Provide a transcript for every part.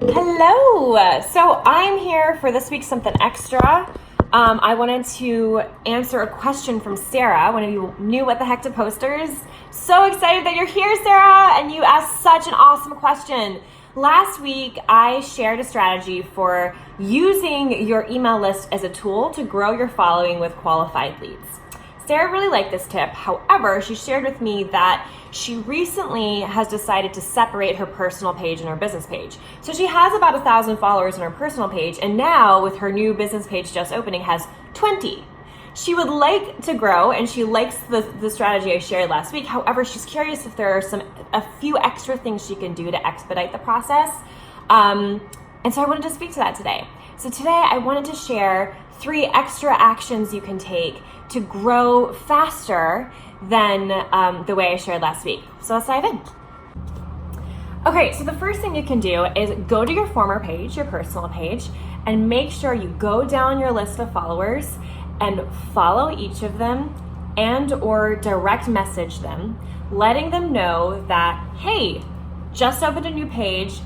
Hello! So I'm here for this week something extra. I wanted to answer a question from Sarah, one of you new What the Heck to posters. So excited that you're here, Sarah, and you asked such an awesome question. Last week, I shared a strategy for using your email list as a tool to grow your following with qualified leads. Sarah really liked this tip. However, she shared with me that she recently has decided to separate her personal page and her business page. So she has about 1,000 followers on her personal page, and now with her new business page just opening has 20. She would like to grow, and she likes the strategy I shared last week. However, she's curious if there are a few extra things she can do to expedite the process. And so I wanted to speak to that today. So today I wanted to share 3 extra actions you can take to grow faster than the way I shared last week. So let's dive in. Okay, so the first thing you can do is go to your former page, your personal page, and make sure you go down your list of followers and follow each of them and or direct message them, letting them know that, hey, just opened a new page.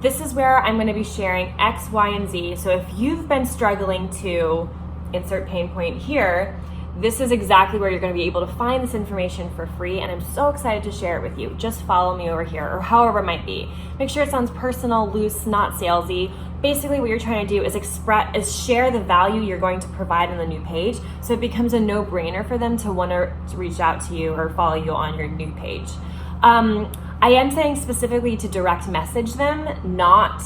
This is where I'm going to be sharing X, Y, and Z. So if you've been struggling to insert pain point here, this is exactly where you're going to be able to find this information for free, and I'm so excited to share it with you. Just follow me over here, or however it might be. Make sure it sounds personal, loose, not salesy. Basically, what you're trying to do is share the value you're going to provide on the new page, so it becomes a no-brainer for them to want to reach out to you or follow you on your new page. I am saying specifically to direct message them, not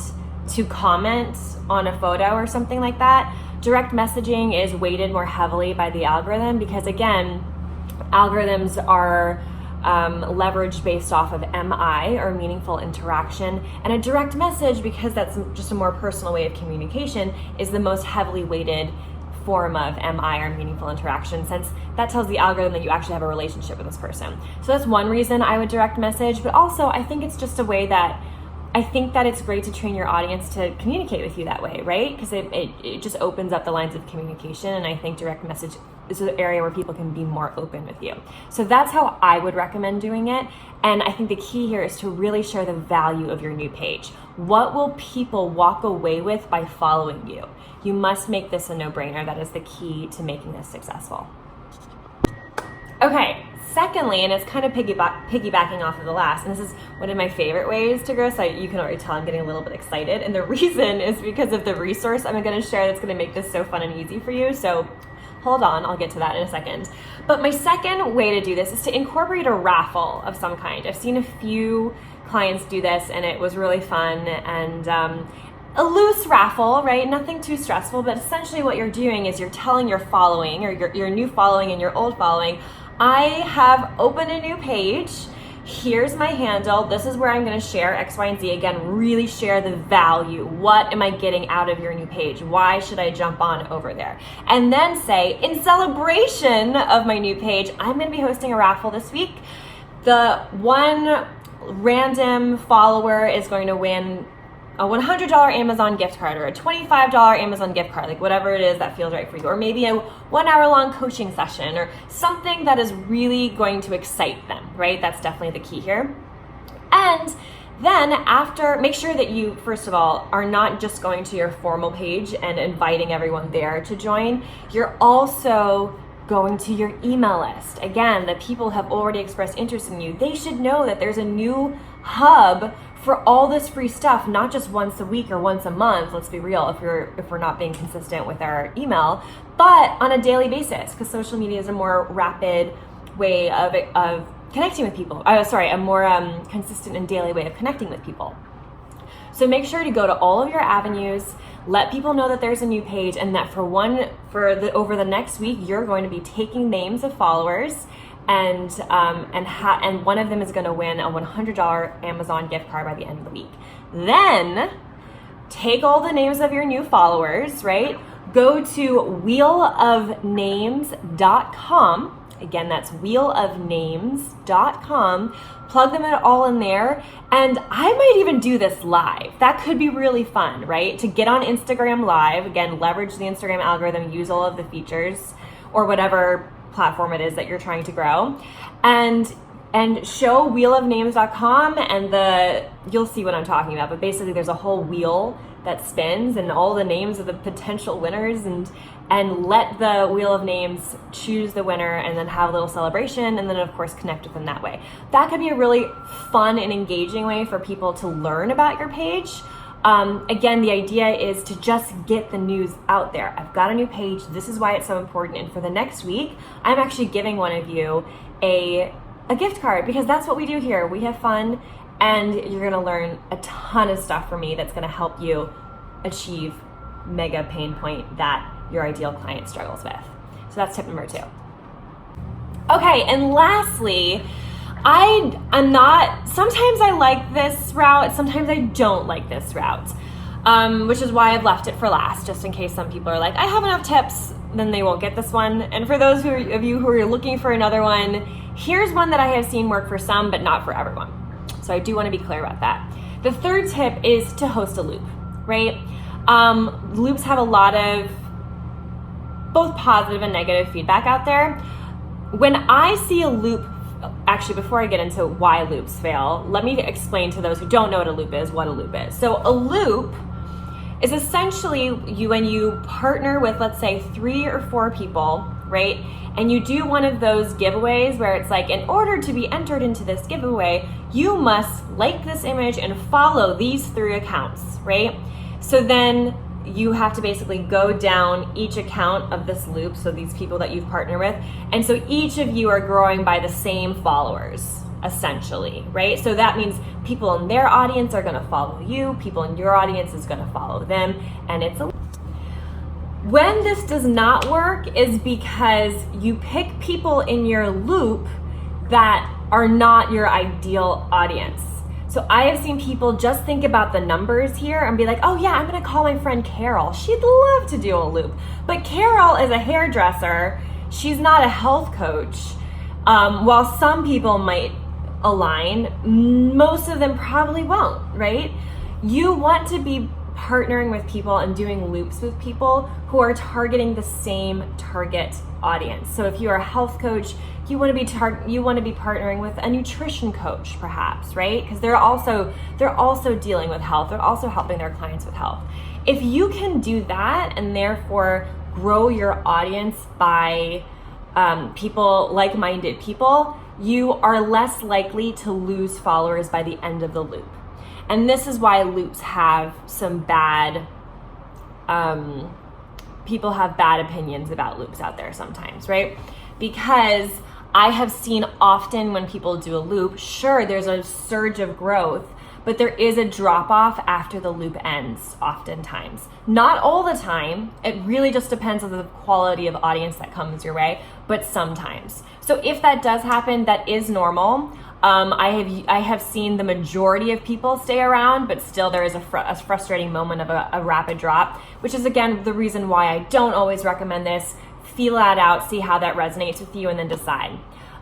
to comment on a photo or something like that. Direct messaging is weighted more heavily by the algorithm because, again, algorithms are leveraged based off of MI, or meaningful interaction, and a direct message, because that's just a more personal way of communication, is the most heavily weighted form of MI, or meaningful interaction, since that tells the algorithm that you actually have a relationship with this person. So that's one reason I would direct message, but also I think it's just a way that it's great to train your audience to communicate with you that way, right? Because it just opens up the lines of communication, and I think direct message is an area where people can be more open with you. So that's how I would recommend doing it, and I think the key here is to really share the value of your new page. What will people walk away with by following you? You must make this a no-brainer. That is the key to making this successful. Okay. Secondly, and it's kind of piggybacking off of the last, and this is one of my favorite ways to grow, so you can already tell I'm getting a little bit excited, and the reason is because of the resource I'm going to share that's going to make this so fun and easy for you. So hold on, I'll get to that in a second. But my second way to do this is to incorporate a raffle of some kind. I've seen a few clients do this, and it was really fun, and a loose raffle, right? Nothing too stressful, but essentially what you're doing is you're telling your following, or your new following and your old following, I have opened a new page. Here's my handle. This is where I'm going to share X, Y, and Z. Again, really share the value. What am I getting out of your new page? Why should I jump on over there? And then say, in celebration of my new page, I'm going to be hosting a raffle this week. The one random follower is going to win a $100 Amazon gift card, or a $25 Amazon gift card, like whatever it is that feels right for you, or maybe a 1 hour long coaching session, or something that is really going to excite them, right? That's definitely the key here. And then after, make sure that you, first of all, are not just going to your formal page and inviting everyone there to join. You're also going to your email list. Again, the people have already expressed interest in you. They should know that there's a new hub for all this free stuff, not just once a week or once a month. Let's be real, if we're not being consistent with our email, but on a daily basis, because social media is a more rapid way of connecting with people. A more consistent and daily way of connecting with people. So make sure to go to all of your avenues, let people know that there's a new page, and that over the next week, you're going to be taking names of followers, and one of them is going to win a $100 Amazon gift card by the end of the week. Then take all the names of your new followers, right? Go to wheelofnames.com. Again, that's wheelofnames.com. Plug them all in there. And I might even do this live. That could be really fun, right? To get on Instagram Live, again, leverage the Instagram algorithm, use all of the features, or whatever platform it is that you're trying to grow, and and show wheelofnames.com, and you'll see what I'm talking about. But basically, there's a whole wheel that spins and all the names of the potential winners, and let the Wheel of Names choose the winner, and then have a little celebration, and then of course connect with them that way. That could be a really fun and engaging way for people to learn about your page. Again, the idea is to just get the news out there. I've got a new page. This is why it's so important. And for the next week, I'm actually giving one of you a gift card, because that's what we do here. We have fun, and you're gonna learn a ton of stuff from me that's gonna help you achieve mega pain point that your ideal client struggles with. So that's tip number 2. Okay, and lastly, sometimes I like this route, sometimes I don't like this route, which is why I've left it for last, just in case some people are like, I have enough tips, then they won't get this one. And for those of you who are looking for another one, here's one that I have seen work for some, but not for everyone. So I do want to be clear about that. The third tip is to host a loop, right? Loops have a lot of both positive and negative feedback out there. When I see a loop, actually, before I get into why loops fail, let me explain to those who don't know what a loop is. So a loop is essentially when you partner with, let's say, 3 or 4 people, right? And you do one of those giveaways where it's like, in order to be entered into this giveaway, you must like this image and follow these 3 accounts, right? So then you have to basically go down each account of this loop, so these people that you've partnered with, and so each of you are growing by the same followers, essentially, right? So that means people in their audience are gonna follow you, people in your audience is gonna follow them, and it's a... When this does not work is because you pick people in your loop that are not your ideal audience. So I have seen people just think about the numbers here and be like, oh yeah, I'm gonna call my friend Carol. She'd love to do a loop. But Carol is a hairdresser. She's not a health coach. While some people might align, most of them probably won't, right? You want to be partnering with people and doing loops with people who are targeting the same target audience. So if you're a health coach, you want to be partnering with a nutrition coach, perhaps, right? Because they're also dealing with health. They're also helping their clients with health. If you can do that and therefore grow your audience by people, like-minded people, you are less likely to lose followers by the end of the loop. And this is why loops have some bad, people have bad opinions about loops out there sometimes, right? Because I have seen often when people do a loop, sure, there's a surge of growth, but there is a drop off after the loop ends oftentimes. Not all the time. It really just depends on the quality of audience that comes your way, but sometimes. So if that does happen, that is normal. I have seen the majority of people stay around, but still there is a frustrating moment of a rapid drop, which is again the reason why I don't always recommend this. Feel that out, see how that resonates with you, and then decide.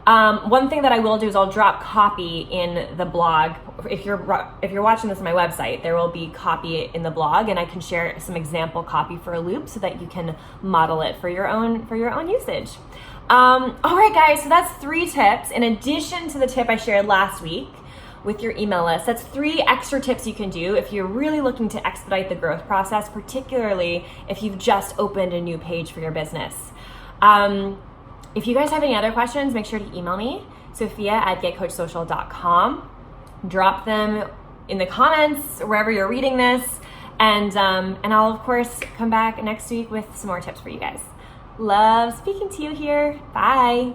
One thing that I will do is I'll drop copy in the blog. If you're watching this on my website, there will be copy in the blog, and I can share some example copy for a loop so that you can model it for your own usage. All right, guys, so that's 3 tips in addition to the tip I shared last week with your email list. That's 3 extra tips you can do if you're really looking to expedite the growth process, particularly if you've just opened a new page for your business. If you guys have any other questions, make sure to email me, Sophia@getcoachsocial.com. Drop them in the comments wherever you're reading this, and I'll of course come back next week with some more tips for you guys. Love speaking to you here. Bye.